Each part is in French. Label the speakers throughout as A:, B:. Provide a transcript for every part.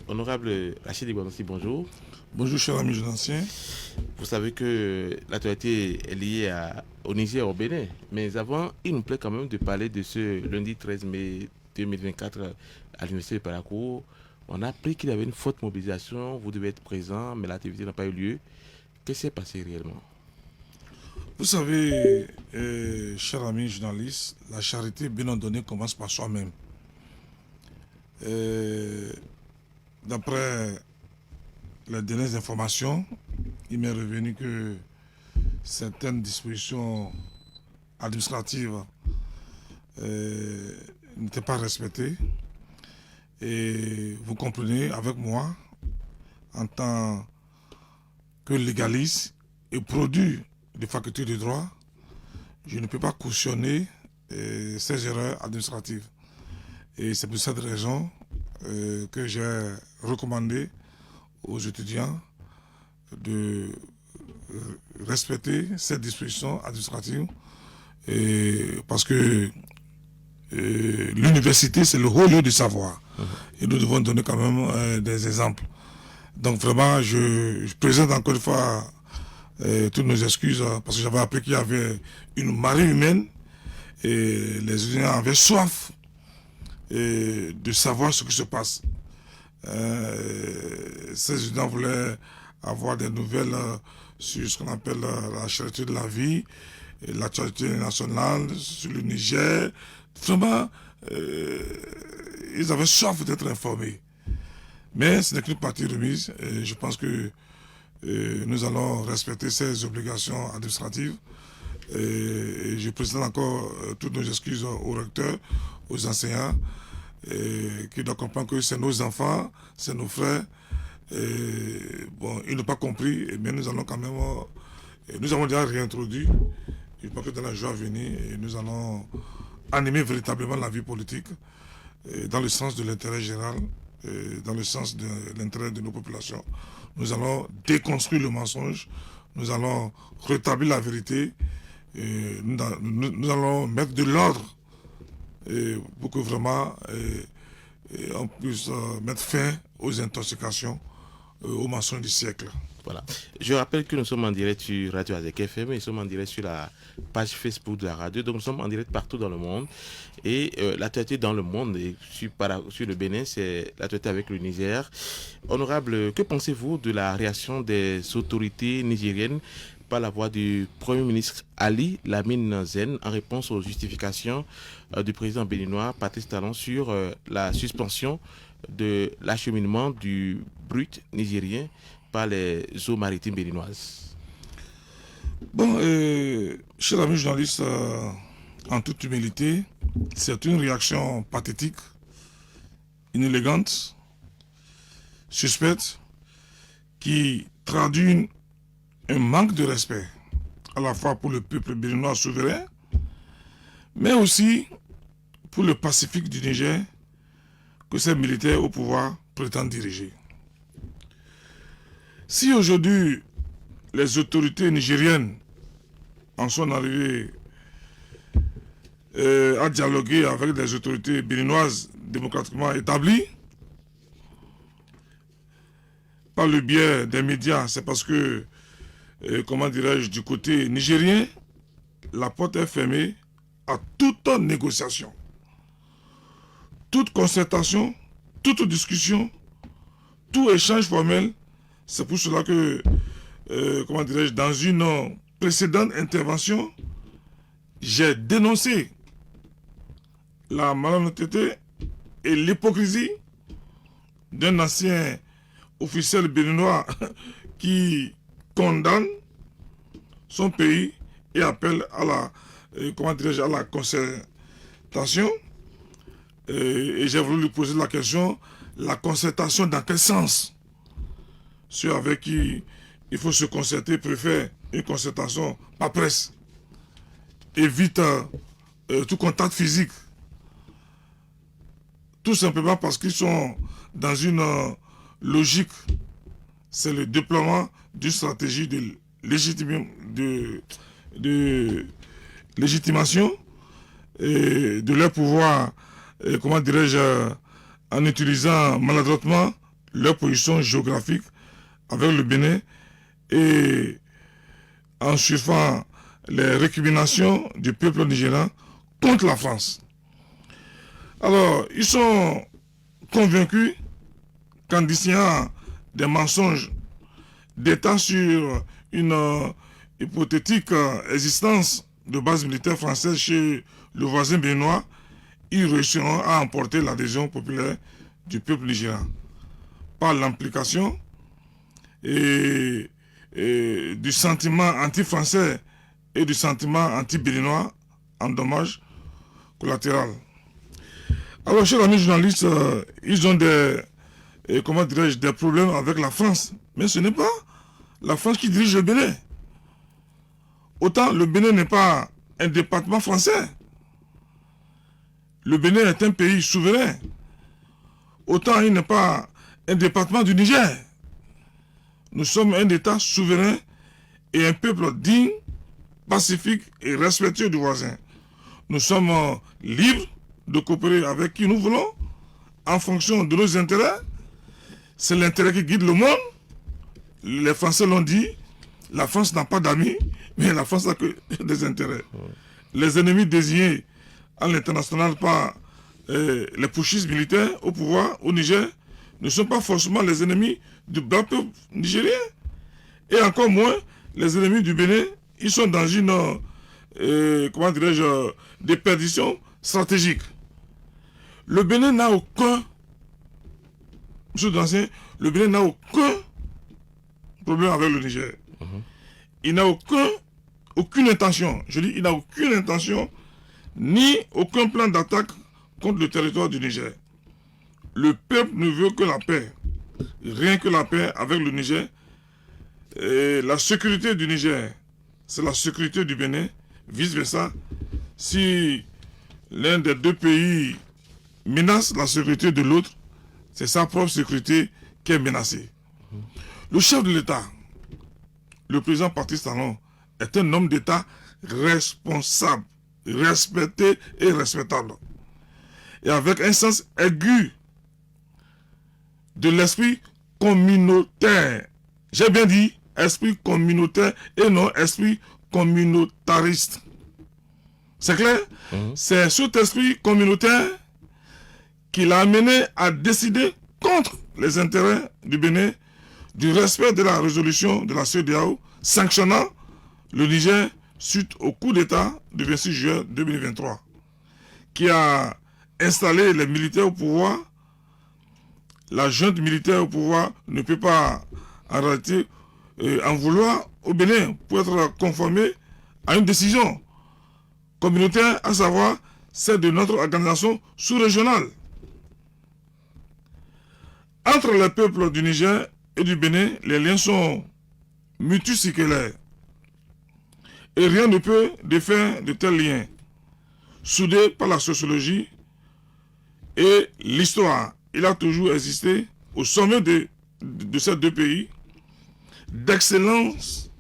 A: Honorable Rachid Igbanossi, bonjour.
B: Bonjour, cher ami journaliste.
A: Vous savez que l'actualité est liée au Niger et au Bénin. Mais avant, il nous plaît quand même de parler de ce lundi 13 mai 2024 à l'Université de Paracourt. On a appris qu'il y avait une forte mobilisation. Vous devez être présent, mais l'activité n'a pas eu lieu. Qu'est-ce qui s'est passé réellement?
B: Vous savez, cher ami journaliste, la charité bien ordonnée commence par soi-même. D'après les dernières informations, il m'est revenu que certaines dispositions administratives n'étaient pas respectées. Et vous comprenez avec moi, en tant que légaliste et produit de faculté de droit, je ne peux pas cautionner ces erreurs administratives. Et c'est pour cette raison que j'ai recommandé aux étudiants de respecter ces dispositions administratives parce que l'université, c'est le haut lieu du savoir. Et nous devons donner quand même des exemples. Donc vraiment, je présente encore une fois toutes nos excuses parce que j'avais appris qu'il y avait une marée humaine et les étudiants avaient soif de savoir ce qui se passe. Ces étudiants voulaient avoir des nouvelles sur ce qu'on appelle la charité de la vie, l'actualité nationale, sur le Niger. Vraiment, ils avaient soif d'être informés. Mais ce n'est qu'une partie remise. Et je pense que nous allons respecter ces obligations administratives. Et je présente encore toutes nos excuses aux recteurs, aux enseignants, qui doivent comprendre que c'est nos enfants, c'est nos frères. Bon, ils n'ont pas compris, mais nous allons quand même. Nous avons déjà réintroduit. Je pense que dans la joie à venir, nous allons animer véritablement la vie politique dans le sens de l'intérêt général, dans le sens de l'intérêt de nos populations. Nous allons déconstruire le mensonge, nous allons rétablir la vérité, nous allons mettre de l'ordre pour que vraiment on puisse mettre fin aux intoxications, aux mensonges du siècle.
A: Voilà. Je rappelle que nous sommes en direct sur Radio Azek FM et nous sommes en direct sur la page Facebook de la radio. Donc nous sommes en direct partout dans le monde. Et l'actualité dans le monde, et sur le Bénin, c'est l'actualité avec le Niger. Honorable, que pensez-vous de la réaction des autorités nigériennes par la voix du Premier ministre Ali Lamine Zen en réponse aux justifications du président béninois Patrice Talon sur la suspension de l'acheminement du brut nigérien par les eaux maritimes béninoises?
B: Bon, cher ami journaliste, en toute humilité, c'est une réaction pathétique, inélégante, suspecte, qui traduit un manque de respect à la fois pour le peuple béninois souverain, mais aussi pour le Pacifique du Niger que ces militaires au pouvoir prétendent diriger. Si aujourd'hui les autorités nigériennes en sont arrivées à dialoguer avec les autorités béninoises démocratiquement établies, par le biais des médias, c'est parce que, comment dirais-je, du côté nigérien, la porte est fermée à toute négociation, toute concertation, toute discussion, tout échange formel. C'est pour cela que, comment dirais-je, dans une précédente intervention, j'ai dénoncé la malhonnêteté et l'hypocrisie d'un ancien officiel béninois qui condamne son pays et appelle à la, comment dirais-je, à la concertation. Et j'ai voulu lui poser la question, la concertation dans quel sens? Ceux avec qui il faut se concerter préfèrent une concertation par presse. Évite tout contact physique. Tout simplement parce qu'ils sont dans une logique. C'est le déploiement d'une stratégie de légitimation et de leur pouvoir, comment dirais-je, en utilisant maladroitement leur position géographique avec le Bénin et en suivant les récriminations du peuple nigérian contre la France. Alors, ils sont convaincus qu'en disant des mensonges d'État sur une hypothétique existence de base militaire française chez le voisin béninois, ils réussiront à emporter l'adhésion populaire du peuple nigérian par l'implication et du sentiment anti-français et du sentiment anti-béninois en dommage collatéral. Alors, chers amis journalistes, ils ont des problèmes avec la France. Mais ce n'est pas la France qui dirige le Bénin. Autant le Bénin n'est pas un département français. Le Bénin est un pays souverain. Autant il n'est pas un département du Niger. Nous sommes un État souverain et un peuple digne, pacifique et respectueux du voisin. Nous sommes libres de coopérer avec qui nous voulons en fonction de nos intérêts. C'est l'intérêt qui guide le monde. Les Français l'ont dit, la France n'a pas d'amis, mais la France n'a que des intérêts. Les ennemis désignés à l'international par les putschistes militaires au pouvoir au Niger ne sont pas forcément les ennemis du blanc peuple nigérien. Et encore moins les ennemis du Bénin. Ils sont dans une déperdition stratégique. Le Bénin n'a aucun, monsieur Dancien, le Bénin n'a aucun problème avec le Niger. Il n'a aucune intention, je dis, il n'a aucune intention, ni aucun plan d'attaque contre le territoire du Niger. Le peuple ne veut que la paix, rien que la paix avec le Niger. Et la sécurité du Niger, c'est la sécurité du Bénin, vice-versa. Si l'un des deux pays menace la sécurité de l'autre, c'est sa propre sécurité qui est menacée. Le chef de l'État, le président Patrice Talon, est un homme d'État responsable, respecté et respectable. Et avec un sens aigu de l'esprit communautaire. J'ai bien dit esprit communautaire et non esprit communautariste. C'est clair? C'est cet esprit communautaire qui l'a amené à décider contre les intérêts du Bénin, du respect de la résolution de la CEDEAO sanctionnant le Niger suite au coup d'État du 26 juin 2023, qui a installé les militaires au pouvoir. La junte militaire au pouvoir ne peut pas en réalité en vouloir au Bénin pour être conformé à une décision communautaire, à savoir celle de notre organisation sous-régionale. Entre les peuples du Niger et du Bénin, les liens sont multiséculaires. Et rien ne peut défaire de tels liens, soudés par la sociologie et l'histoire. Il a toujours existé au sommet de ces deux pays d'excellentes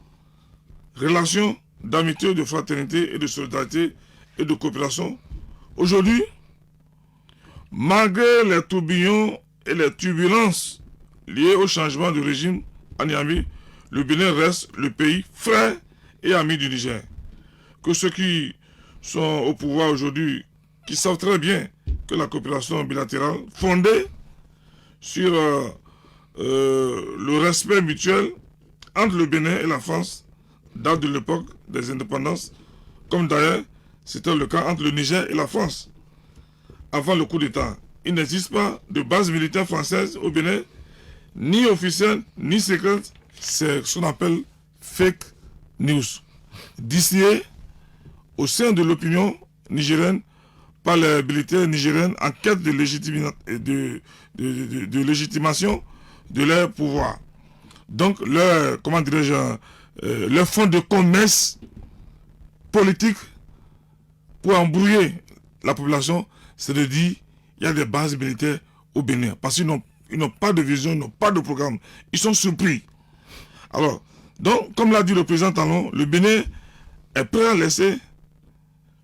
B: relations d'amitié, de fraternité et de solidarité et de coopération. Aujourd'hui, malgré les tourbillons et les turbulences liées au changement de régime à Niamey, le Bénin reste le pays frère et ami du Niger. Que ceux qui sont au pouvoir aujourd'hui, qui savent très bien que la coopération bilatérale fondée sur le respect mutuel entre le Bénin et la France date de l'époque des indépendances, comme d'ailleurs c'était le cas entre le Niger et la France. Avant le coup d'État, il n'existe pas de base militaire française au Bénin, ni officielle, ni secrète. C'est ce qu'on appelle fake news, distillé au sein de l'opinion nigérienne par les militaires nigériens en quête de légitimation de leur pouvoir. Donc, leur fonds de commerce politique pour embrouiller la population, c'est de dire qu'il y a des bases militaires au Bénin. Parce qu'ils n'ont pas de vision, ils n'ont pas de programme. Ils sont surpris. Alors, donc, comme l'a dit le président Talon, le Bénin est prêt à laisser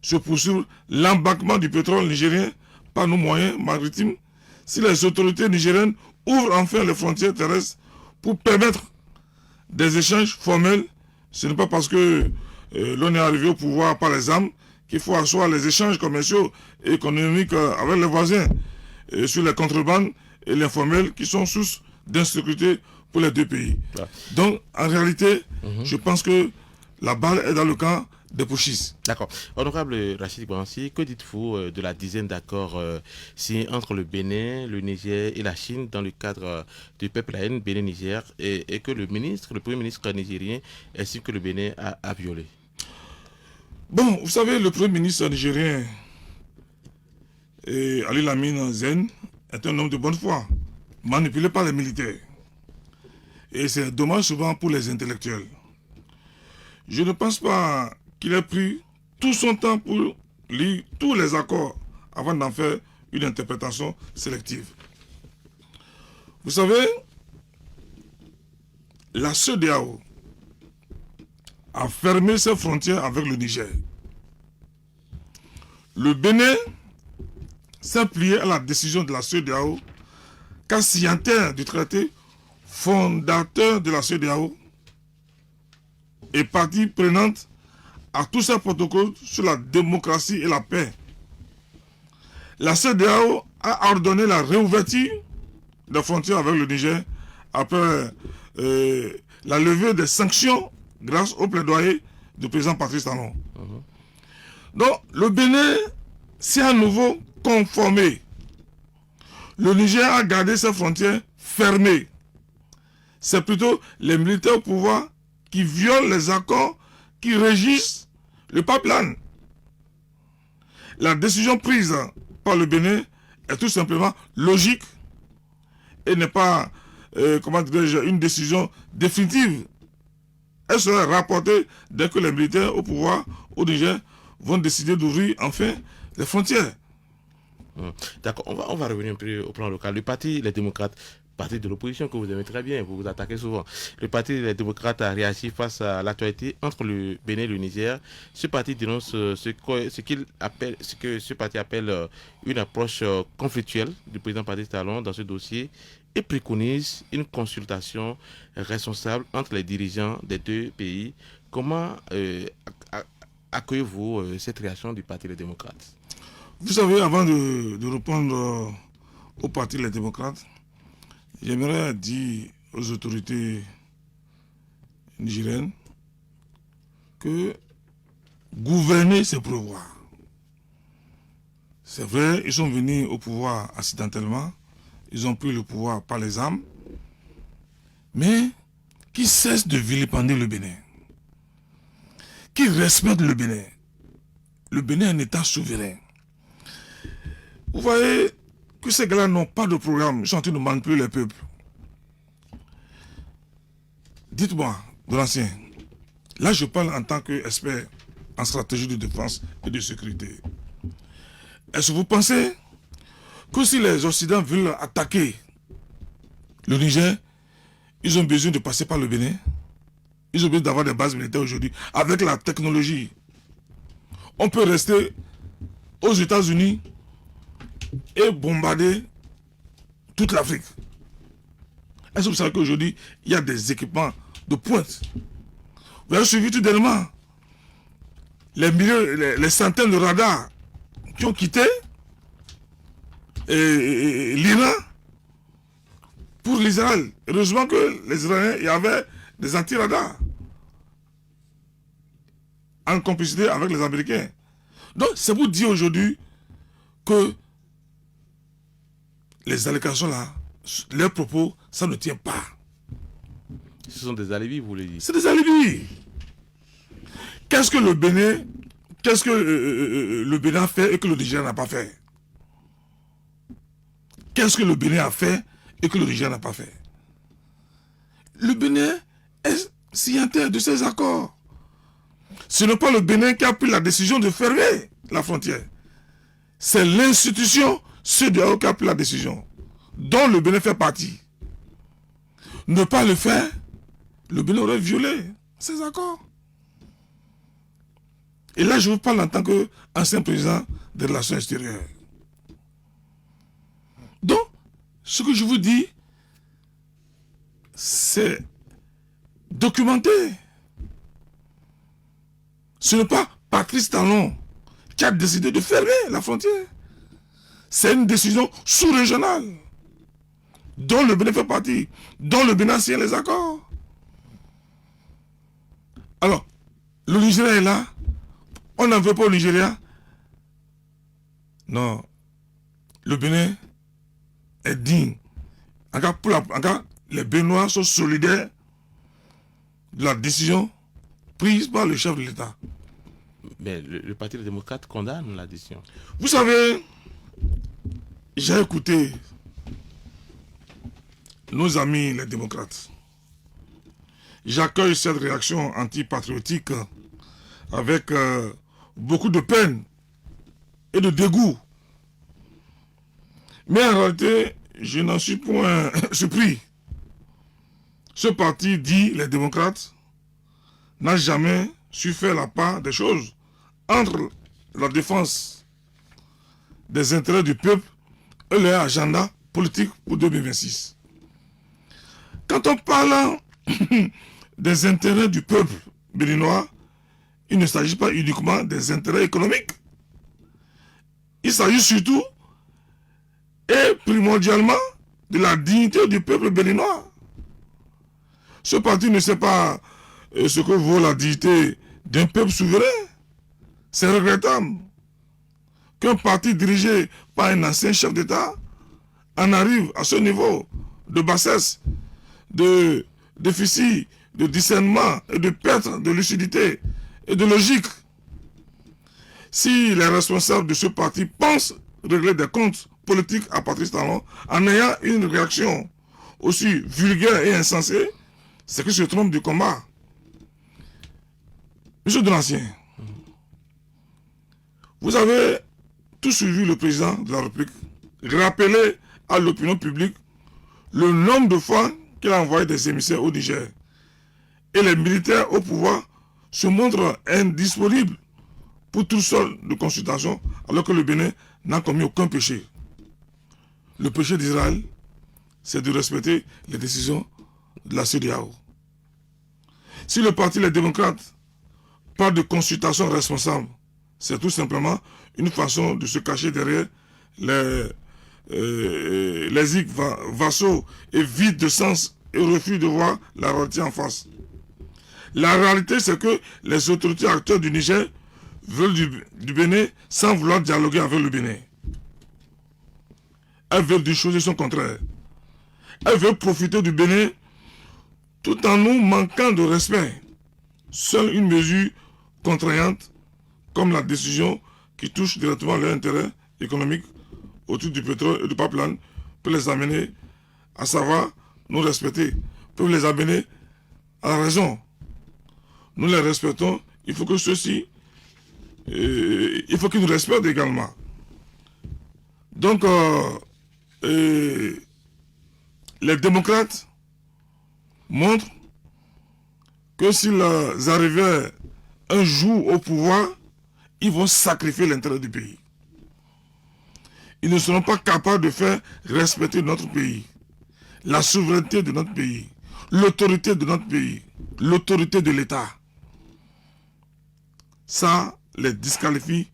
B: se poursuivre l'embarquement du pétrole nigérien par nos moyens maritimes si les autorités nigériennes ouvre enfin les frontières terrestres pour permettre des échanges formels. Ce n'est pas parce que l'on est arrivé au pouvoir par les armes qu'il faut asseoir les échanges commerciaux et économiques avec les voisins sur les contrebandes et l'informel qui sont source d'insécurité pour les deux pays. Ouais. Donc, en réalité, je pense que la balle est dans le camp des putschistes.
A: D'accord. Honorable Rachid Bouanssi, que dites-vous de la dizaine d'accords signés entre le Bénin, le Niger et la Chine dans le cadre du pipeline Bénin-Niger et que le Premier ministre nigérien estime que le Bénin a violé?
B: Bon, vous savez, le Premier ministre nigérien, Ali Lamine Zen, est un homme de bonne foi, manipulé par les militaires. Et c'est dommage souvent pour les intellectuels. Je ne pense pas qu'il ait pris tout son temps pour lire tous les accords avant d'en faire une interprétation sélective. Vous savez, la CEDEAO a fermé ses frontières avec le Niger. Le Bénin s'est plié à la décision de la CEDEAO car signataire du traité fondateur de la CEDEAO et partie prenante à tous ces protocoles sur la démocratie et la paix. La CEDEAO a ordonné la réouverture des frontières avec le Niger après la levée des sanctions grâce au plaidoyer du président Patrice Talon. Donc, le Bénin s'est à nouveau conformé. Le Niger a gardé ses frontières fermées. C'est plutôt les militaires au pouvoir qui violent les accords qui régissent le pipeline. La décision prise par le Bénin est tout simplement logique et n'est pas, une décision définitive. Elle sera rapportée dès que les militaires au pouvoir au Niger vont décider d'ouvrir enfin les frontières.
A: D'accord, on va revenir un peu au plan local. Le parti Les Démocrates, parti de l'opposition que vous aimez très bien, vous vous attaquez souvent. Le parti Les Démocrates a réagi face à l'actualité entre le Bénin et le Niger. Ce parti dénonce ce que ce parti appelle une approche conflictuelle du président Patrice Talon dans ce dossier et préconise une consultation responsable entre les dirigeants des deux pays. Comment accueillez-vous cette réaction du parti Les Démocrates?
B: Vous savez, avant de répondre au parti Les Démocrates, j'aimerais dire aux autorités nigériennes que gouverner, c'est prévoir. C'est vrai, ils sont venus au pouvoir accidentellement, ils ont pris le pouvoir par les armes, mais qu'ils cessent de vilipender le Bénin, qu'ils respectent le Bénin. Le Bénin est un État souverain. Vous voyez que ces gars-là n'ont pas de programme, ils sont en train de manipuler les peuples. Dites-moi, de l'ancien, là je parle en tant qu'expert en stratégie de défense et de sécurité. Est-ce que vous pensez que si les Occidentaux veulent attaquer le Niger, ils ont besoin de passer par le Bénin? Ils ont besoin d'avoir des bases militaires aujourd'hui. Avec la technologie, on peut rester aux États-Unis et bombarder toute l'Afrique. Est-ce que vous savez qu'aujourd'hui, il y a des équipements de pointe? Vous avez suivi tout dernièrement les centaines de radars qui ont quitté l'Iran pour l'Israël. Heureusement que les Israéliens, il y avait des anti-radars en complicité avec les Américains. Donc, c'est pour dire aujourd'hui que les allégations là, leurs propos, ça ne tient pas.
A: Ce sont des alibis, vous voulez dire?
B: C'est des alibis. Qu'est-ce que le Bénin, le Bénin a fait et que le Niger n'a pas fait? Qu'est-ce que le Bénin a fait et que le Niger n'a pas fait? Le Bénin est signataire de ces accords. Ce n'est pas le Bénin qui a pris la décision de fermer la frontière. C'est l'institution CEDEAO qui a pris la décision, dont le Bénin fait partie. Ne pas le faire, le Bénin aurait violé ces accords. Et là, je vous parle en tant qu'ancien président des relations extérieures. Donc, ce que je vous dis, c'est documenté. Ce n'est pas Patrice Talon qui a décidé de fermer la frontière. C'est une décision sous-régionale dont le Bénin fait partie, dont le Bénin signe les accords. Alors, le Nigeria est là. On n'en veut pas au Nigeria. Non. Le Bénin est digne. En cas, les Béninois sont solidaires de la décision prise par le chef de l'État.
A: Mais le Parti des démocrates condamne la décision.
B: Vous savez, j'ai écouté nos amis les démocrates. J'accueille cette réaction antipatriotique avec beaucoup de peine et de dégoût. Mais en réalité, je n'en suis point surpris. Ce parti dit, les démocrates, n'a jamais su faire la part des choses entre la défense des intérêts du peuple et leur agenda politique pour 2026. Quand on parle des intérêts du peuple béninois, il ne s'agit pas uniquement des intérêts économiques. Il s'agit surtout et primordialement de la dignité du peuple béninois. Ce parti ne sait pas ce que vaut la dignité d'un peuple souverain. C'est regrettable qu'un parti dirigé par un ancien chef d'État en arrive à ce niveau de bassesse, de déficit, de discernement et de perte de lucidité et de logique. Si les responsables de ce parti pensent régler des comptes politiques à Patrice Talon en ayant une réaction aussi vulgaire et insensée, c'est qu'ils se trompent du combat. Monsieur Donatien, vous avez tout suivi le président de la République rappeler à l'opinion publique le nombre de fois qu'il a envoyé des émissaires au Niger. Et les militaires au pouvoir se montrent indisponibles pour toutes sortes de consultations, alors que le Bénin n'a commis aucun péché. Le péché d'Israël, c'est de respecter les décisions de la CEDEAO. Si le parti Les démocrates parle de consultations responsables, c'est tout simplement une façon de se cacher derrière les vassaux et vides de sens et refus de voir la réalité en face. La réalité, c'est que les autorités actuelles du Niger veulent du Bénin sans vouloir dialoguer avec le Bénin. Elles veulent des choses et son contraire. Elles veulent profiter du Bénin tout en nous manquant de respect. Seule une mesure contraignante, comme la décision qui touche directement leurs intérêts économiques autour du pétrole et du pipeline, peut les amener à savoir nous respecter, peut les amener à la raison. Nous les respectons, il faut que ceux-ci, il faut qu'ils nous respectent également. Donc, les démocrates montrent que s'ils arrivaient un jour au pouvoir, ils vont sacrifier l'intérêt du pays. Ils ne seront pas capables de faire respecter notre pays, la souveraineté de notre pays, l'autorité de notre pays, l'autorité de l'État. Ça les disqualifie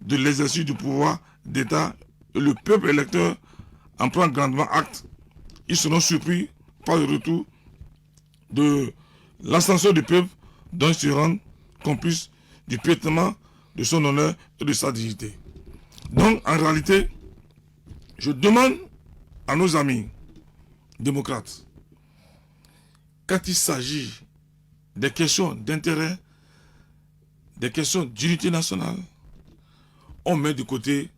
B: de l'exercice du pouvoir d'État et le peuple électeur en prend grandement acte. Ils seront surpris par le retour de l'ascension du peuple dont ils se rendent complices du piétinement de son honneur et de sa dignité. Donc, en réalité, je demande à nos amis démocrates, quand il s'agit des questions d'intérêt, des questions d'unité nationale, on met de côté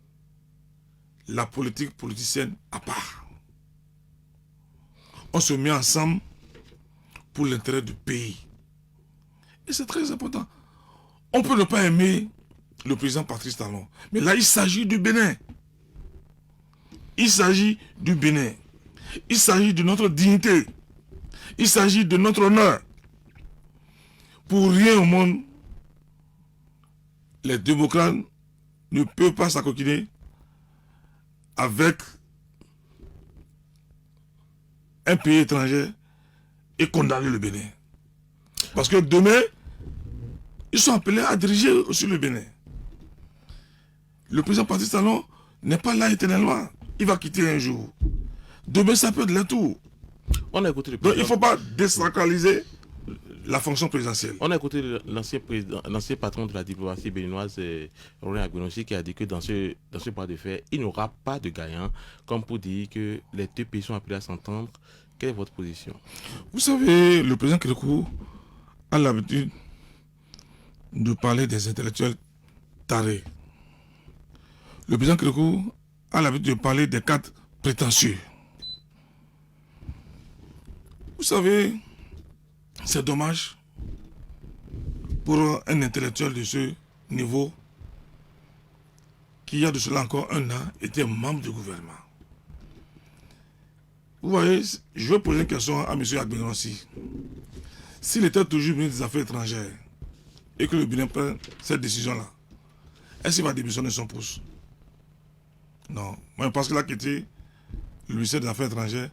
B: la politique politicienne à part. On se met ensemble pour l'intérêt du pays. Et c'est très important. On peut ne pas aimer le président Patrice Talon, mais là, il s'agit du Bénin. Il s'agit du Bénin. Il s'agit de notre dignité. Il s'agit de notre honneur. Pour rien au monde, les démocrates ne peuvent pas s'acoquiner avec un pays étranger et condamner le Bénin. Parce que demain, ils sont appelés à diriger aussi le Bénin. Le président Patrice Talon n'est pas là éternellement. Il va quitter un jour. Demain, ça peut être le tour.
A: On a écouté le
B: Donc
A: président.
B: il ne faut pas désacraliser la fonction présidentielle.
A: On a écouté l'ancien patron de la diplomatie béninoise, Roland Agbenossi, qui a dit que dans ce bras de fer, il n'y aura pas de gagnant, comme pour dire que les deux pays sont appelés à s'entendre. Quelle est votre position?
B: Vous savez, le président Kérékou a l'habitude de parler des intellectuels tarés. Le président Kérékou a l'habitude de parler des cadres prétentieux. Vous savez, c'est dommage pour un intellectuel de ce niveau qui, il y a de cela encore un an, était membre du gouvernement. Vous voyez, je vais poser une question à M. Agbenossi. S'il était toujours ministre des Affaires étrangères et que le Bénin prend cette décision-là, est-ce qu'il va démissionner son poste? Non. Moi, parce qu'il a quitté le ministère des Affaires étrangères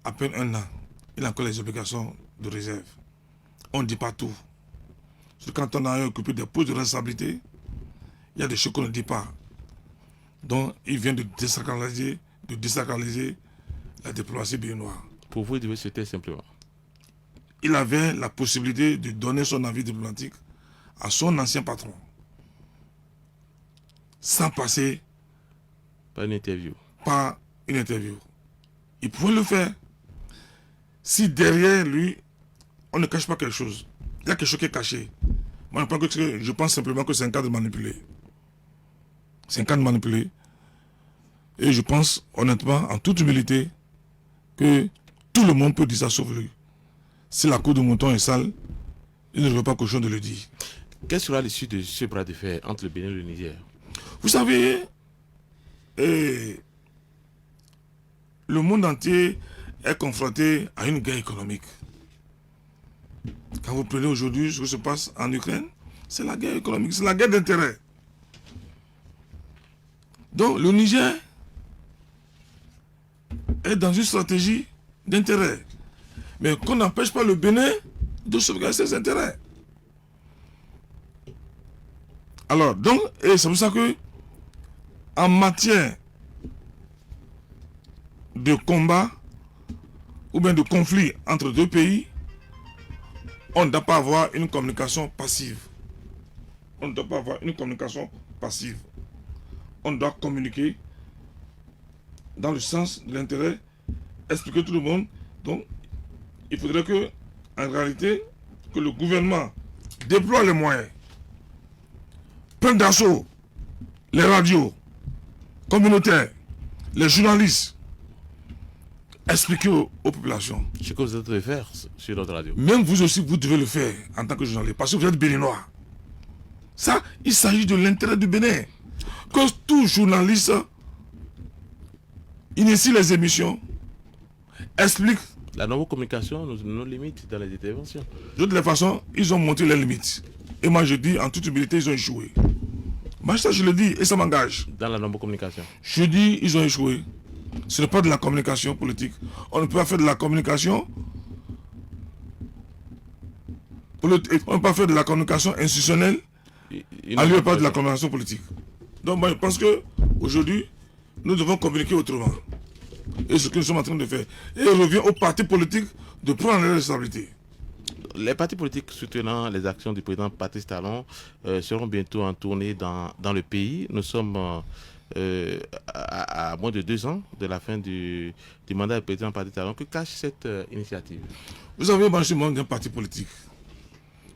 B: à peine un an. Il a encore les obligations de réserve. On ne dit pas tout. Parce que quand on a occupé des postes de responsabilité, il y a des choses qu'on ne dit pas. Donc, il vient de désacraliser la diplomatie béninoise.
A: Pour vous, il devait se taire simplement.
B: Il avait la possibilité de donner son avis diplomatique à son ancien patron, sans passer
A: Pas une interview.
B: par une interview. Il pouvait le faire. Si derrière lui, on ne cache pas quelque chose, il y a quelque chose qui est caché. Moi, je pense simplement que c'est un cadre manipulé. C'est un cadre manipulé. Et je pense, honnêtement, en toute humilité, que tout le monde peut dire ça sauf lui. Si la cour de mouton est sale, il ne veut pas cochon de le dire.
A: Quelle sera l'issue de ce bras de fer entre le Bénin et le Niger?
B: Vous savez, le monde entier est confronté à une guerre économique. Quand vous prenez aujourd'hui ce qui se passe en Ukraine, c'est la guerre économique, c'est la guerre d'intérêt. Donc le Niger est dans une stratégie d'intérêt. Mais qu'on n'empêche pas le Bénin de sauvegarder ses intérêts. Alors, donc, et c'est pour ça que, en matière de combat ou bien de conflit entre deux pays, on ne doit pas avoir une communication passive. On ne doit pas avoir une communication passive. On doit communiquer dans le sens de l'intérêt, expliquer tout le monde. Donc, il faudrait que, en réalité, que le gouvernement déploie les moyens, prenne d'assaut les radios communautaires, les journalistes, expliquer aux populations.
A: Ce que vous êtes de faire sur notre radio.
B: Même vous aussi, vous devez le faire en tant que journaliste, parce que vous êtes béninois. Ça, il s'agit de l'intérêt du Bénin. Que tout journaliste initie les émissions, explique.
A: La non-communication nous limite dans les interventions.
B: De toutes les façons, ils ont monté les limites. Et moi, je dis, en toute humilité, ils ont échoué. Moi, ça, je le dis, et ça m'engage.
A: Dans la non-communication.
B: Je dis, ils ont échoué. Ce n'est pas de la communication politique. On ne peut pas faire de la communication politique. On ne peut pas faire de la communication institutionnelle. À lui, pas de la communication politique. Donc, moi, je pense qu'aujourd'hui, nous devons communiquer autrement. Et ce que nous sommes en train de faire. Et il revient aux partis politiques de prendre les responsabilités.
A: Les partis politiques soutenant les actions du président Patrice Talon seront bientôt en tournée dans le pays. Nous sommes à moins de 2 ans de la fin du mandat du président Patrice Talon. Que cache cette initiative?
B: Vous savez, moi, je suis membre d'un parti politique.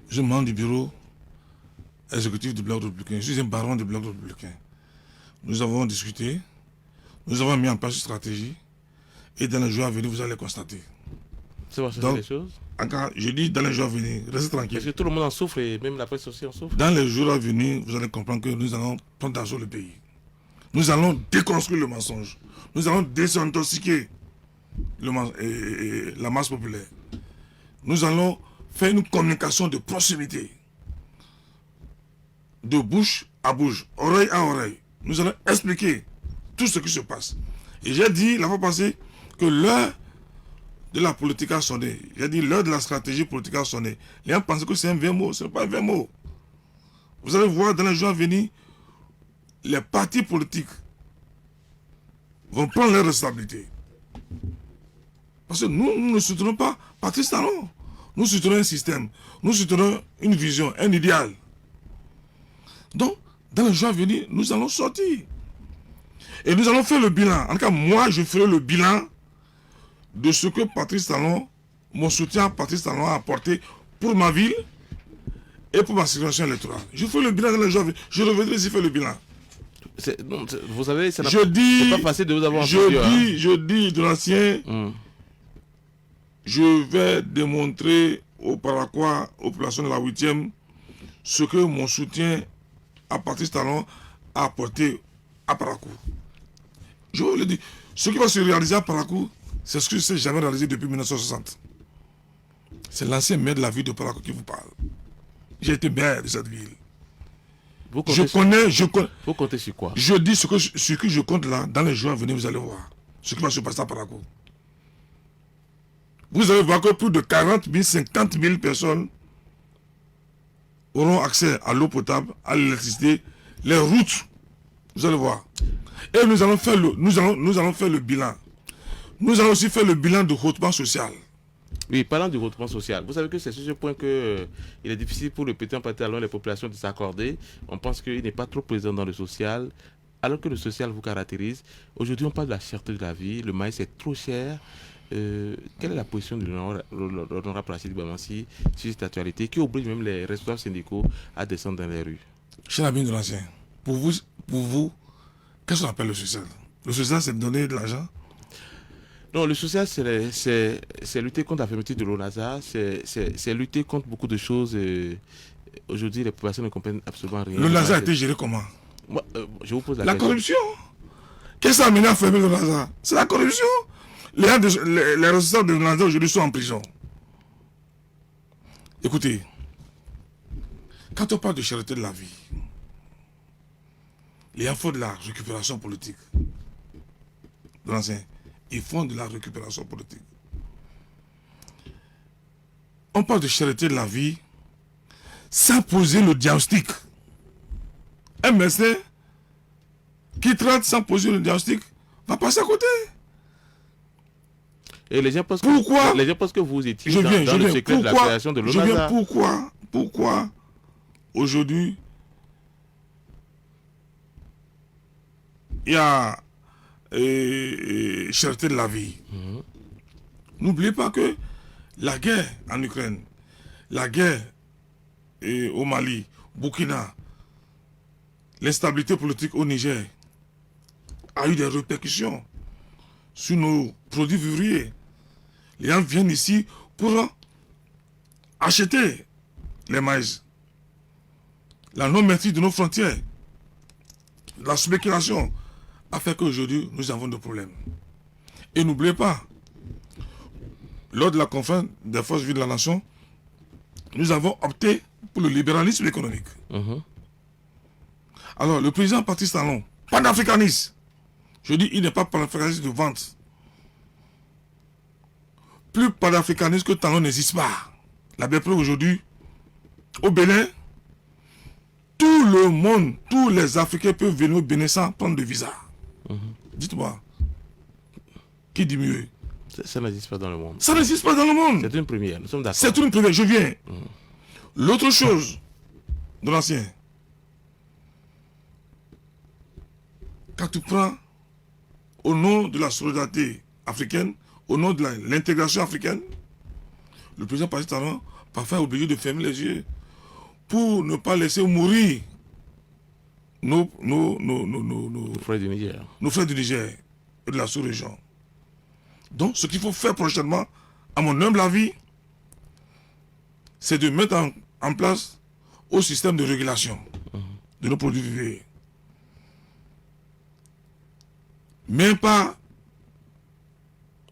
B: Je suis membre du bureau exécutif du Bloc républicain. Je suis un baron du Bloc républicain. Nous avons discuté. Nous avons mis en place une stratégie. Et dans les jours à venir, vous allez constater.
A: Ça va changer les choses?
B: Encore, je dis dans les jours à venir, restez tranquille.
A: Parce que tout le monde en souffre et même la presse aussi en souffre.
B: Dans les jours à venir, vous allez comprendre que nous allons prendre d'assaut le pays. Nous allons déconstruire le mensonge. Nous allons désintoxiquer la masse populaire. Nous allons faire une communication de proximité. De bouche à bouche, oreille à oreille. Nous allons expliquer tout ce qui se passe. Et j'ai dit la fois passée que l'heure de la politique a sonné. J'ai dit l'heure de la stratégie politique a sonné. Les gens pensent que c'est un vain mot. Ce n'est pas un vain mot. Vous allez voir dans les jours à venir, les partis politiques vont prendre leur responsabilité. Parce que nous ne soutenons pas Patrice Talon. Nous soutenons un système. Nous soutenons une vision, un idéal. Donc, dans les jours à venir, nous allons sortir. Et nous allons faire le bilan. En tout cas, moi, je ferai le bilan de ce que Patrice Talon, mon soutien à Patrice Talon a apporté pour ma ville et pour ma situation électorale. Je ferai le bilan dans les jours à venir. Je reviendrai ici faire le bilan.
A: Vous savez, c'est
B: pas
A: facile de vous avoir
B: je dis de l'ancien, je vais démontrer aux Paraquois, aux populations de la 8e, ce que mon soutien à Patrice Talon a apporté à Parakou. Je vous le dis, ce qui va se réaliser à Parakou, c'est ce que je ne sais jamais réalisé depuis 1960. C'est l'ancien maire de la ville de Parakou qui vous parle. J'ai été maire de cette ville.
A: Vous comptez sur quoi?
B: Je dis ce que je compte là, dans les jours à venir, vous allez voir. Ce qui va se passer à Parakou. Vous allez voir que plus de 40 000, 50 000 personnes auront accès à l'eau potable, à l'électricité, les routes. Vous allez voir. Et nous allons faire le bilan. Nous allons aussi faire le bilan de hautement social.
A: Oui, parlant du hautement social, vous savez que c'est sur ce point que il est difficile pour le petit parti Talon et les populations de s'accorder. On pense qu'il n'est pas trop présent dans le social, alors que le social vous caractérise. Aujourd'hui, on parle de la cherté de la vie. Le maïs est trop cher. Quelle est la position de l'honorable Rachid Bamansi sur cette actualité qui oblige même les responsables syndicaux à descendre dans les rues?
B: Cher ami de l'ancien, pour vous, qu'est-ce qu'on appelle le social? Le social, c'est donner de l'argent?
A: Non, le social, c'est lutter contre la fermeture de l'ONASA, c'est lutter contre beaucoup de choses. Aujourd'hui, les populations ne comprennent absolument rien.
B: L'ONASA a été géré comment?
A: Moi, je vous pose la
B: question. La corruption. Qu'est-ce qui a amené à fermer l'ONASA? C'est la corruption. Les responsables de l'ONASA aujourd'hui sont en prison. Écoutez, quand on parle de charité de la vie, les gens font de la récupération politique. De l'ancien. Ils font de la récupération politique. On parle de charité de la vie sans poser le diagnostic. Un médecin qui traite sans poser le diagnostic va passer à côté.
A: Et les gens pensent que vous étiez dans le secret de la création de l'ONASA.
B: Pourquoi aujourd'hui il y a cherté de la vie. N'oubliez pas que la guerre en Ukraine, la guerre au Mali, Burkina, l'instabilité politique au Niger a eu des répercussions sur nos produits vivriers. Les gens viennent ici pour acheter les maïs. La non-maîtrise de nos frontières, la spéculation a fait qu'aujourd'hui, nous avons des problèmes. Et n'oubliez pas, lors de la conférence des forces vives de la nation, nous avons opté pour le libéralisme économique. Alors, le président Patrice Talon, panafricaniste, je dis, il n'est pas panafricaniste de vente. Plus panafricaniste que Talon n'existe pas. La belle preuve aujourd'hui, au Bénin, tout le monde, tous les Africains peuvent venir au Bénin sans prendre de visa. Dites-moi, qui dit mieux?
A: Ça n'existe pas dans le monde.
B: Ça n'existe pas dans le monde.
A: C'est une première, nous sommes d'accord.
B: C'est une première, je viens. L'autre chose de l'ancien, quand tu prends au nom de la solidarité africaine, au nom de l'intégration africaine, le président Patrice Talon parfois est obligé de fermer les yeux pour ne pas laisser mourir nos
A: frères du Niger.
B: Nos frères du Niger et de la sous-région. Donc, ce qu'il faut faire prochainement, à mon humble avis, c'est de mettre en place un système de régulation de nos produits vivriers. Mais pas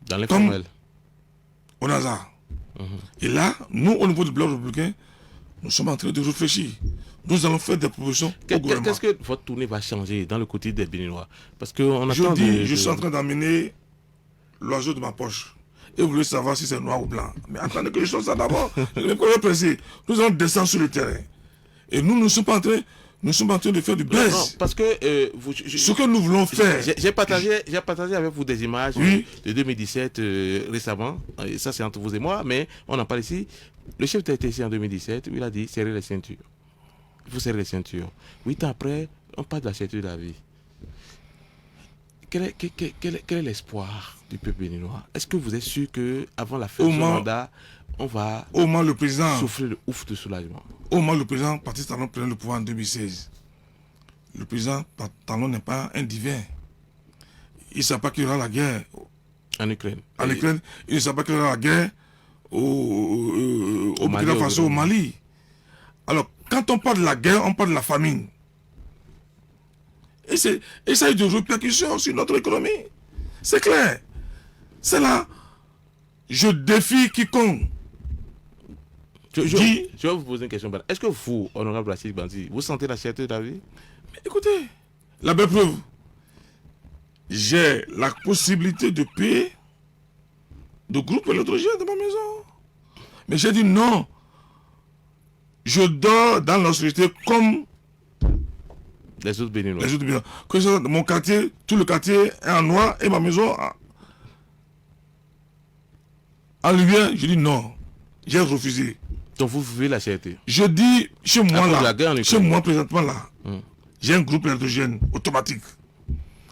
A: dans l'informel.
B: Au hasard. Et là, nous, au niveau du bloc républicain, nous sommes en train de réfléchir. Nous allons faire des propositions au gouvernement.
A: Qu'est-ce que votre tournée va changer dans le quotidien des Béninois? Parce que on
B: je suis en train d'amener l'oiseau de ma poche. et vous voulez savoir si c'est noir ou blanc. Mais attendez que je sorte ça d'abord. Le premier pressé, nous allons descendre sur le terrain. Et nous ne sommes pas en train, de faire du buzz.
A: Non, parce que
B: ce que nous voulons faire.
A: J'ai partagé avec vous des images de 2017 récemment. Et ça, c'est entre vous et moi, mais on en parle ici. Le chef était ici en 2017 où il a dit serrer les ceintures. Il faut serrer les ceintures. 8 ans après, on parle de la ceinture de la vie. Quel est l'espoir du peuple béninois? Est-ce que vous êtes sûr qu'avant la fin de ce mandat, on va
B: le président
A: souffler le ouf de soulagement?
B: Au moins, le président Patrice Talon prenait le pouvoir en 2016. Le président Talon n'est pas un divin. Il ne sait pas qu'il y aura la guerre
A: en Ukraine.
B: Il ne sait pas qu'il y aura la guerre au Burkina Faso, au Mali. Alors, quand on parle de la guerre, on parle de la famine. Et ça a eu des répercussions sur notre économie. C'est clair. C'est là. Je défie quiconque.
A: Je vais vous poser une question. Est-ce que vous, honorable Rachid Bandi, vous sentez la cherté de la vie?
B: Mais écoutez, la belle preuve. J'ai la possibilité de payer de groupe électrogène dans ma maison. Mais j'ai dit non. Je dors dans la société comme
A: les autres Béninois.
B: Que mon quartier, tout le quartier est en noir et ma maison en lumière. Je dis non. J'ai refusé.
A: Donc vous vivez la cherté.
B: Je dis chez moi présentement là, j'ai un groupe électrogène automatique.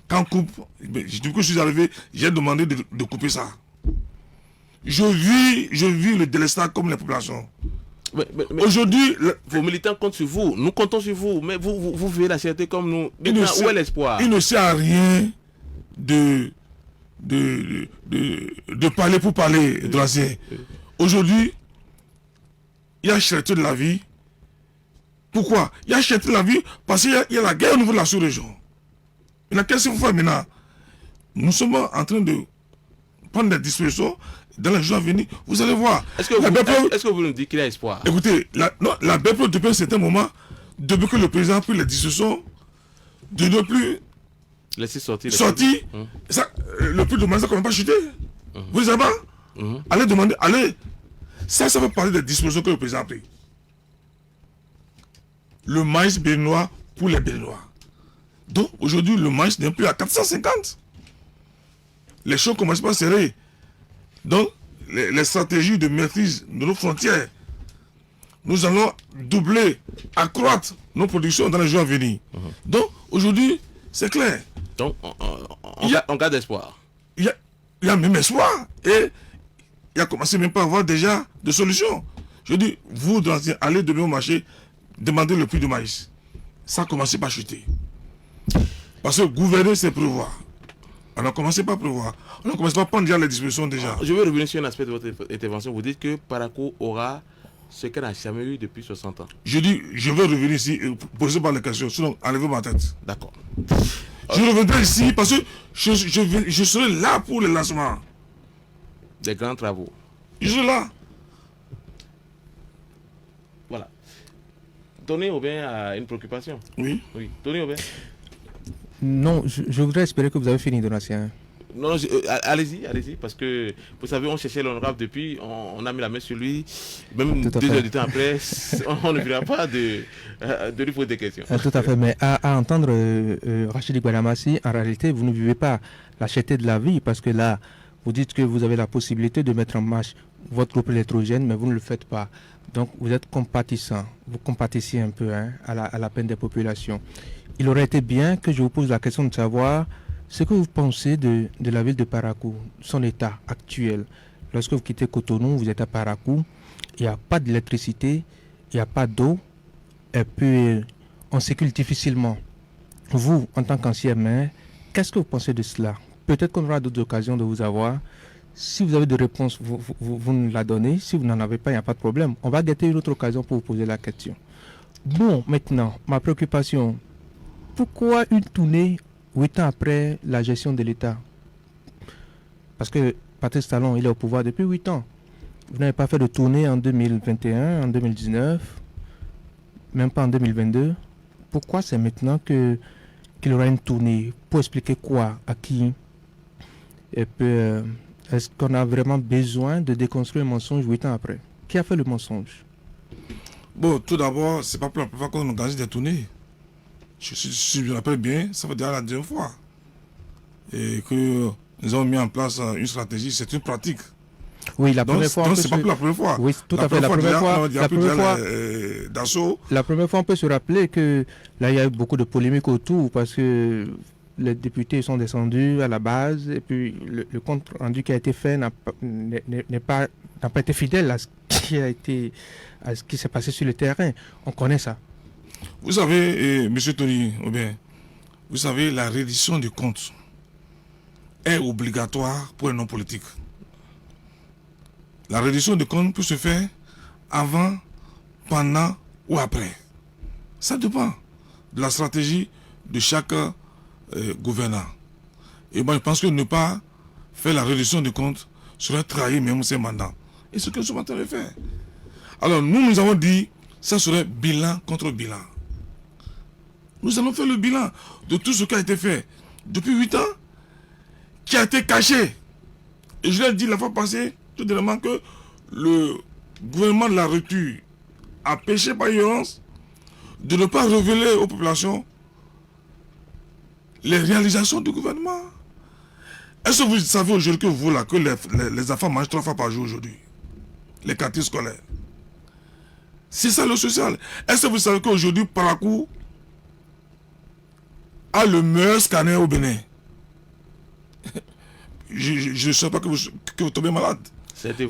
B: Quand on coupe, depuis que je suis arrivé, j'ai demandé de couper ça. Je vis le délestage comme les populations.
A: Mais aujourd'hui, vos militants comptent sur vous, nous comptons sur vous, mais vous vivez la cherté comme nous. Où est l'espoir?
B: Il ne sert à rien de parler pour parler de l'ancien. Aujourd'hui, il y a cherté de la vie. Pourquoi? Il y a cherté de la vie parce qu'il y a la guerre au niveau de la sous-région. Et qu'est-ce qu'il faut faire maintenant? Nous sommes en train de prendre des dispositions dans les jours à venir. Vous allez voir.
A: Est-ce que vous nous dites qu'il y a espoir?
B: Écoutez, la BEPRO, depuis un certain moment, depuis que le président a pris les dispositions de ne plus
A: laisser sortir,
B: le prix de maïs n'a quand même pas chuté. Vous ne savez pas? Allez demander, ça fait partie des dispositions que le président a pris. Le maïs béninois pour les Béninois. Donc aujourd'hui, le maïs n'est plus à 450. Les choses commencent pas à serrer. Donc, les stratégies de maîtrise de nos frontières, nous allons doubler, accroître nos productions dans les jours à venir. Donc, aujourd'hui, c'est clair.
A: Donc, on garde espoir.
B: Il y a même espoir. Et il a commencé même pas à avoir déjà de solutions. Je dis, vous, allez demain au marché, demandez le prix du maïs. Ça a commencé par chuter. Parce que gouverner, c'est prévoir. On a commencé par prévoir. On a commencé par prendre déjà les dispositions déjà.
A: Je vais revenir sur un aspect de votre intervention. Vous dites que Parakou aura ce qu'elle n'a jamais eu depuis 60 ans.
B: Je dis, je vais revenir ici et poser par les questions. Sinon, enlevez ma tête.
A: D'accord.
B: Je reviendrai ici parce que je serai là pour le lancement.
A: Des grands travaux.
B: Je suis là.
A: Voilà. Tony Aubin a une préoccupation.
B: Oui.
A: Tony Aubin.
C: Non, je voudrais espérer que vous avez fini, Donatien.
A: Non, allez-y, parce que vous savez, on cherchait l'honorable depuis, on a mis la main sur lui, même 2 heures du temps après, on ne verra pas de lui poser des questions.
C: Tout à fait, mais à entendre Rachid Guadamassi, en réalité, vous ne vivez pas la cherté de la vie, parce que là, vous dites que vous avez la possibilité de mettre en marche votre groupe électrogène, mais vous ne le faites pas. Donc, vous êtes compatissant, vous compatissez un peu à la peine des populations. Il aurait été bien que je vous pose la question de savoir ce que vous pensez de la ville de Parakou, son état actuel. Lorsque vous quittez Cotonou, vous êtes à Parakou, il n'y a pas d'électricité, il n'y a pas d'eau, et puis on circule difficilement. Vous, en tant qu'ancien maire, qu'est-ce que vous pensez de cela? Peut-être qu'on aura d'autres occasions de vous avoir. Si vous avez des réponses, vous nous la donnez. Si vous n'en avez pas, il n'y a pas de problème. On va guetter une autre occasion pour vous poser la question. Bon, maintenant, ma préoccupation, pourquoi une tournée 8 ans après la gestion de l'État? Parce que Patrice Talon, il est au pouvoir depuis 8 ans. Vous n'avez pas fait de tournée en 2021, en 2019, même pas en 2022. Pourquoi c'est maintenant qu'il y aura une tournée? Pour expliquer quoi? À qui? Et puis, Est-ce qu'on a vraiment besoin de déconstruire un mensonge 8 ans après? Qui a fait le mensonge?
B: Bon, tout d'abord, c'est pas pour la première fois qu'on organise des tournées. Si je me rappelle bien, ça va dire la deuxième fois. Et que nous avons mis en place une stratégie, c'est une pratique.
C: Oui, la première fois.
B: Donc c'est pas pour la première fois.
C: Oui, tout à fait. La première fois, la première fois, on peut se rappeler que là, il y a eu beaucoup de polémiques autour parce que les députés sont descendus à la base et puis le compte rendu qui a été fait n'a pas été fidèle à ce qui s'est passé sur le terrain. On connaît ça.
B: Vous savez, Monsieur Tony Aubin, vous savez, la reddition du compte est obligatoire pour un homme politique. La reddition de compte peut se faire avant, pendant ou après. Ça dépend de la stratégie de chaque gouvernant. Et moi, je pense que ne pas faire la reddition de compte serait trahir même ses mandats. Et ce que nous sommes en train de faire. Alors, nous avons dit, ça serait bilan contre bilan. Nous allons faire le bilan de tout ce qui a été fait depuis 8 ans, qui a été caché. Et je l'ai dit la fois passée, tout dernièrement, que le gouvernement de la rupture a péché par ignorance de ne pas révéler aux populations les réalisations du gouvernement. Est-ce que vous savez aujourd'hui que vous là, que les enfants mangent 3 fois par jour aujourd'hui? Les quartiers scolaires. C'est ça le social. Est-ce que vous savez qu'aujourd'hui, Parakou a le meilleur scanner au Bénin? Je ne sais pas que vous tombez malade.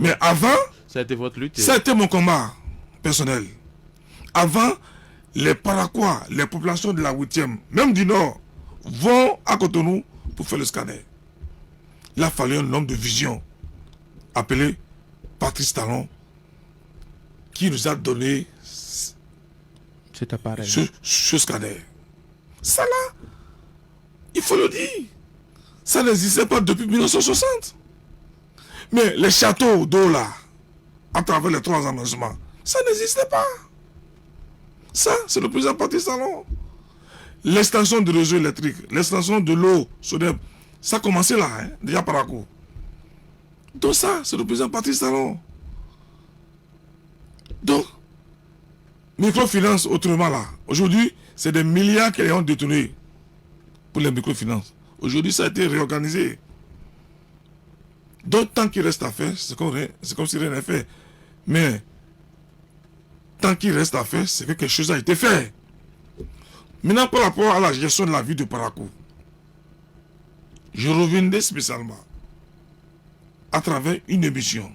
B: Mais avant,
A: ça a été votre lutte.
B: Ça a été mon combat personnel. Avant, les Paraquois, les populations de la 8e, même du Nord, vont à Cotonou pour faire le scanner. Il a fallu un homme de vision appelé Patrice Talon qui nous a donné
C: cet appareil.
B: Ce scanner. Ça là, il faut le dire, ça n'existait pas depuis 1960. Mais les châteaux d'eau là, à travers les 3 aménagements, ça n'existait pas. Ça, c'est le président Patrice Talon. L'extension du réseau électrique, l'extension de l'eau, ça a commencé là, hein, déjà par Parakou. Donc ça, c'est le président Patrice Talon. Donc, microfinance autrement là. Aujourd'hui, c'est des milliards qui ont détourné pour les microfinances. Aujourd'hui, ça a été réorganisé. Donc, tant qu'il reste à faire, c'est comme si rien n'est fait. Mais, tant qu'il reste à faire, c'est que quelque chose a été fait. Maintenant, par rapport à la gestion de la vie de Parakou, je reviendrai spécialement à travers une émission.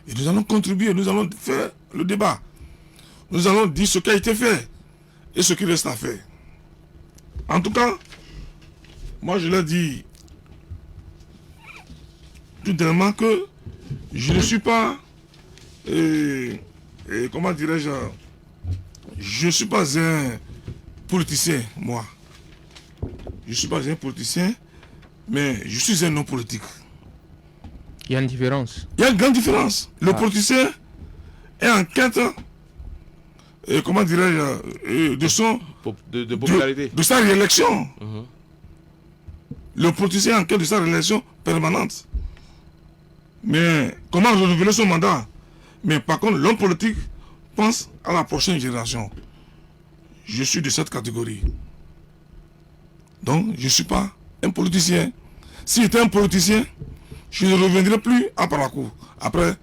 B: Et nous allons contribuer, nous allons faire le débat. Nous allons dire ce qui a été fait et ce qui reste à faire. En tout cas, moi je l'ai dit tout dernièrement que je ne suis pas, comment dirais-je, je ne suis pas un politicien, moi. Je ne suis pas un politicien, mais je suis un homme politique.
C: Il y a une différence.
B: Il y a une grande différence. Le politicien est en quête, comment dirais-je,
A: de popularité.
B: De sa réélection. Le politicien est en quête de sa réélection permanente. Mais comment renouveler son mandat? Mais par contre, l'homme politique pense à la prochaine génération. Je suis de cette catégorie. Donc, je ne suis pas un politicien. Si j'étais un politicien, je ne reviendrai plus à Parakou après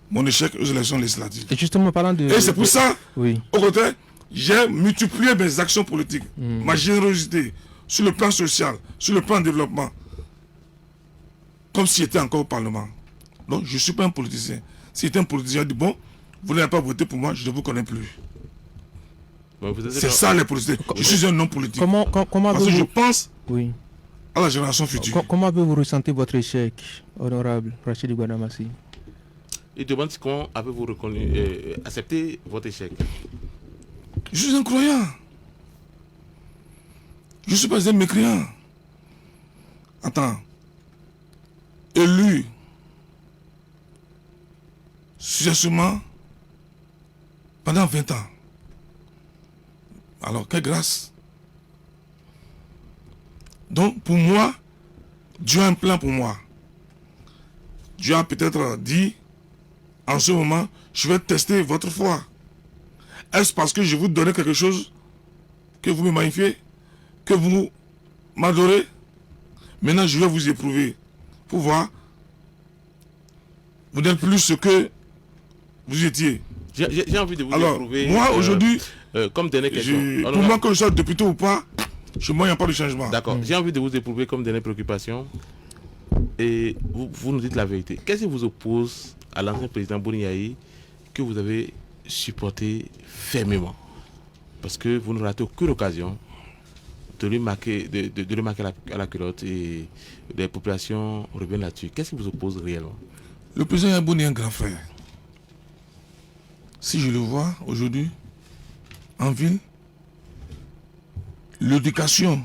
B: mon échec aux élections législatives.
C: Et justement, parlant de...
B: Et c'est pour ça,
C: oui,
B: au contraire, j'ai multiplié mes actions politiques, ma générosité, sur le plan social, sur le plan développement, comme si j'étais encore au Parlement. Donc, je ne suis pas un politicien. Si j'étais un politicien, je dis, bon, vous n'avez pas voté pour moi, je ne vous connais plus.
A: Bon,
B: c'est ça les politiciens. Je suis un homme politique.
C: Comment
B: parce que je pense
C: oui,
B: à la génération future.
C: Comment avez-vous ressenti votre échec, honorable Rachidi Guadamassi?
A: Il demande comment avez-vous accepté votre échec.
B: Je suis un croyant. Je ne suis pas un mécréant. Attends. Élu successivement pendant 20 ans. Alors, quelle grâce. Donc, pour moi, Dieu a un plan pour moi. Dieu a peut-être dit, en ce moment, je vais tester votre foi. Est-ce parce que je vous donnais quelque chose que vous me magnifiez, que vous m'adorez? Maintenant, je vais vous éprouver pour voir. Vous n'êtes plus ce que vous étiez.
A: J'ai envie de vous
B: Alors,
A: éprouver.
B: moi, aujourd'hui,
A: comme dernière question.
B: pour moi, que je sois député ou pas, chez moi, il n'y a pas de changement.
A: D'accord. J'ai envie de vous éprouver comme dernière préoccupation. Et vous nous dites la vérité. Qu'est-ce qui vous oppose à l'ancien président Boni Yayi que vous avez supporté fermement? Parce que vous ne ratez aucune occasion de lui marquer, de le marquer à la culotte et les populations reviennent là-dessus. Qu'est-ce qui vous oppose réellement?
B: Le président Yabouni est un grand frère. Si je le vois aujourd'hui, en ville, l'éducation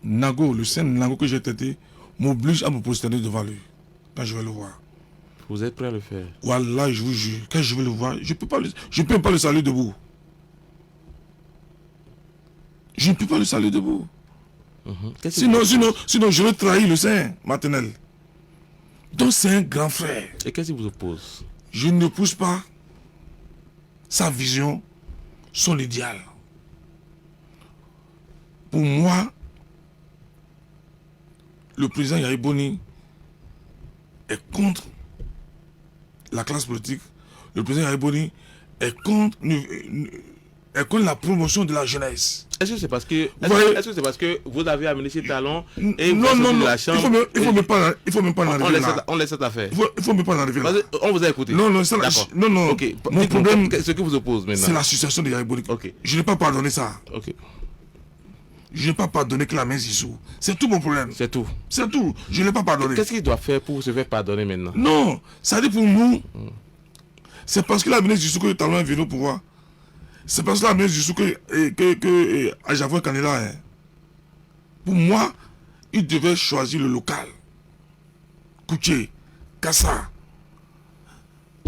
B: Nago, le sein Nago que j'ai traité, m'oblige à me prosterner devant lui, quand je vais le voir.
A: Vous êtes prêt à le faire?
B: Wallah, je vous jure, quand je vais le voir, je ne peux pas le saluer debout. Je ne peux pas le saluer debout. Sinon, je vais trahir le sein maternel. Donc c'est un grand frère.
A: Et qu'est-ce qui vous oppose?
B: Je ne pousse pas sa vision, son idéal. Pour moi, le président Yayi Boni est contre la classe politique. Le président Yayi Boni est contre la promotion de la jeunesse.
A: Est-ce que c'est parce que vous avez amené ces talents et vous
B: non,
A: de la chambre?
B: Il faut même pas en arriver là.
A: On laisse cette affaire.
B: Il faut même pas en arriver là.
A: On vous a écouté.
B: Non,
A: Okay.
B: Mon problème,
A: ce que vous oppose maintenant,
B: c'est l'association de Yayi Boni.
A: Okay.
B: Je n'ai pas pardonné ça.
A: Okay.
B: Je n'ai pas pardonné que la main Zizou. C'est tout mon problème.
A: C'est tout.
B: C'est tout. Je n'ai pas pardonné.
A: Qu'est-ce qu'il doit faire pour se faire pardonner maintenant?
B: Non, ça dit pour nous, c'est parce que la ministre Zizou que le talent est venu au pouvoir. C'est parce que la ministre Zizou que j'avais un candidat. Hein. Pour moi, il devait choisir le local. Kouché, Kassa,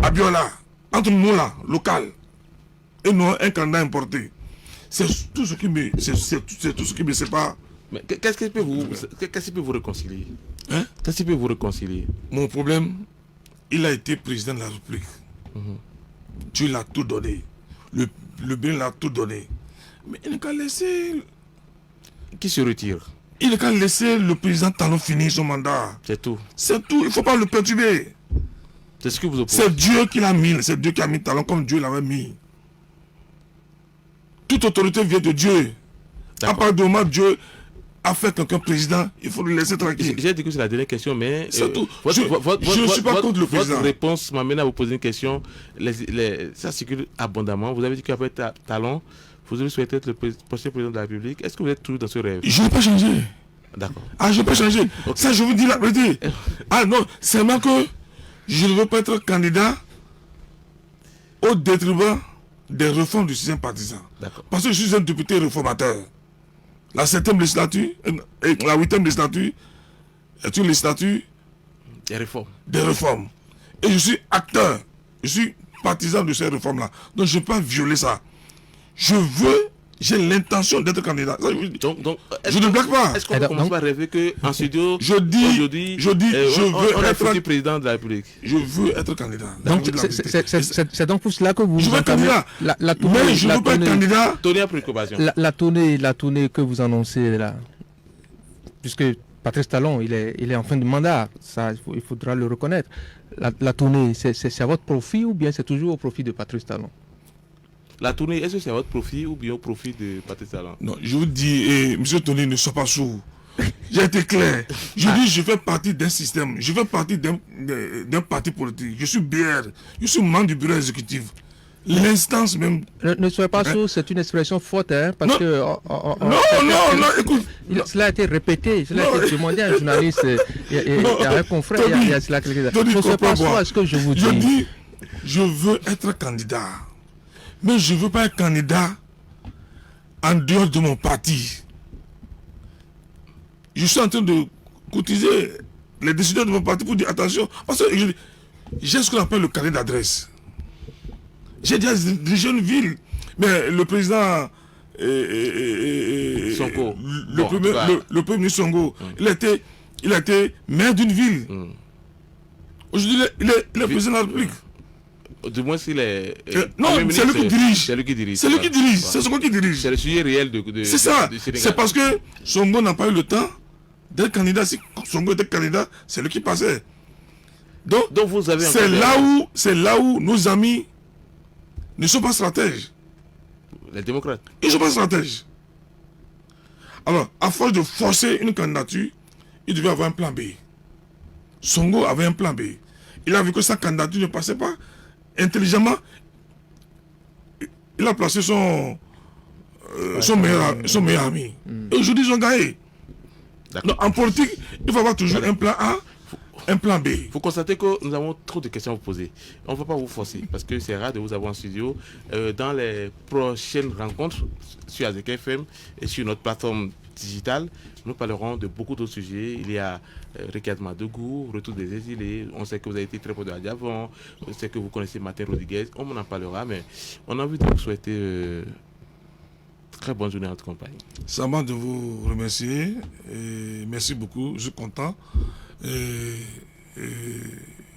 B: Abiola, entre nous là, local. Et non un candidat importé. C'est tout ce qui me sépare.
A: Mais qu'est-ce qui peut vous réconcilier?
B: Hein?
A: Qu'est-ce qui peut vous réconcilier?
B: Mon problème, il a été président de la République. Dieu l'a tout donné. Le bien l'a tout donné. Mais il n'a qu'à laisser...
A: Qui se retire?
B: Il n'a qu'à laisser le président Talon finir son mandat.
A: C'est tout.
B: C'est tout. Il ne faut pas le perturber.
A: C'est ce que vous oppose.
B: C'est Dieu qui l'a mis. C'est Dieu qui a mis Talon comme Dieu l'avait mis. Toute autorité vient de Dieu. À part de moment, Dieu a fait quelqu'un président, il faut le laisser tranquille.
A: J'ai dit que c'est la dernière question, mais
B: c'est tout. Je ne suis pas contre le président.
A: Votre réponse m'amène à vous poser une question. Ça circule abondamment. Vous avez dit qu'après Talon, vous avez souhaité être le prochain président de la République. Est-ce que vous êtes toujours dans ce rêve?
B: Je n'ai pas changé.
A: D'accord.
B: Ah, je n'ai pas changé. Okay. Ça, je vous dis la vérité. Ah non, c'est moi que je ne veux pas être candidat au détriment des réformes du système partisan. Parce que je suis un député réformateur. La 7e législature et la 8e législature est une législature des réformes. Et je suis acteur, je suis partisan de ces réformes-là. Donc je ne peux pas violer ça. J'ai l'intention d'être candidat.
A: Donc,
B: je ne blague pas.
A: Est-ce qu'on ne commence pas à rêver qu'en studio,
B: je veux
A: être président de la République?
B: Je veux être candidat.
C: Donc c'est donc pour cela que vous...
B: Je veux être candidat. Mais je ne veux pas être candidat.
C: La tournée que vous annoncez là, puisque Patrice Talon, il est en fin de mandat, ça, il faudra le reconnaître. La tournée, c'est à votre profit ou bien c'est toujours au profit de Patrice Talon?
A: La tournée, est-ce que c'est à votre profit ou bien au profit de Patrice Talon?
B: Non, je vous dis, monsieur Tony, ne sois pas sourd. J'ai été clair. Je dis, je fais partie d'un système. Je fais partie d'un parti politique. Je suis BR. Je suis membre du bureau exécutif. L'instance même...
C: Ne soyez pas sourd, c'est une expression forte, hein, parce
B: non.
C: que...
B: Non, écoute.
C: Cela a été répété, cela a été demandé à un journaliste, à un confrère, il y a cela quelques années. Ne soyez pas sourd à ce que je vous dis.
B: Je dis, je veux être candidat. Mais je ne veux pas être candidat en dehors de mon parti. Je suis en train de cotiser les décideurs de mon parti pour dire attention. Parce que j'ai ce qu'on appelle le carnet d'adresse. J'ai déjà dirigé une ville. Mais le président
A: Sonko,
B: le premier ministre Sonko, il a été maire d'une ville. Aujourd'hui, il est président de la République.
A: Du moins, s'il est.
B: Non, c'est lui qui dirige.
A: C'est lui qui dirige.
B: C'est lui qui dirige. C'est Sonko qui dirige.
A: C'est le sujet réel de
B: C'est ça.
A: du Sénégal.
B: C'est parce que Sonko n'a pas eu le temps d'être candidat. Si Sonko était candidat, c'est lui qui passait. Donc
A: vous avez
B: c'est là où nos amis ne sont pas stratèges.
A: Les démocrates.
B: Ils ne sont pas stratèges. Alors, à force de forcer une candidature, il devait avoir un plan B. Sonko avait un plan B. Il a vu que sa candidature ne passait pas intelligemment. Il a placé son meilleur ami. Et aujourd'hui, ils ont gagné. Donc, en politique, il faut avoir toujours un plan A, un plan B.
A: Vous constatez que nous avons trop de questions à vous poser. On ne va pas vous forcer parce que c'est rare de vous avoir en studio. Dans les prochaines rencontres sur AZK FM et sur notre plateforme digitale, nous parlerons de beaucoup d'autres sujets. Il y a recadrement de goût, retour des exilés. On sait que vous avez été très proche de la Diavon. On sait que vous connaissez Martin Rodriguez. On en parlera, mais on a envie de vous souhaiter très bonne journée en notre compagnie.
B: Ça m'a de vous remercier. Et merci beaucoup. Je suis content.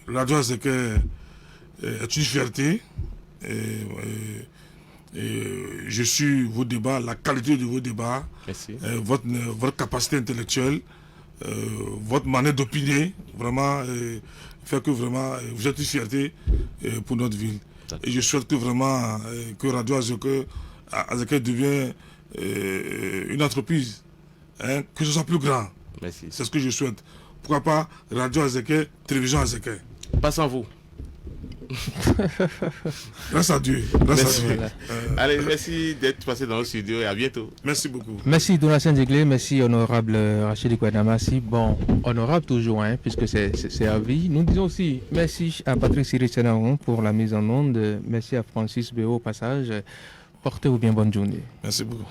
B: La joie, c'est que est une fierté. Je suis vos débats, la qualité de vos débats, votre capacité intellectuelle, votre manière d'opiner, vraiment, fait que vraiment, vous êtes une fierté pour notre ville. Et je souhaite que vraiment que Radio AZK devienne une entreprise, hein, que ce soit plus grand.
A: Merci.
B: C'est ce que je souhaite. Pourquoi pas Radio AZK, télévision AZK.
A: Pas sans vous.
B: Grâce à Dieu. Grâce à Dieu.
A: Allez, merci d'être passé dans le studio et à bientôt.
B: Merci beaucoup.
C: Merci Donatien Deglé, merci honorable Rachid Kouadamasi. Bon, honorable toujours, hein, puisque c'est à vie. Nous disons aussi merci à Patrick Siri-Senaron pour la mise en onde. Merci à Francis Béo au passage. Portez-vous bien, bonne journée.
B: Merci beaucoup.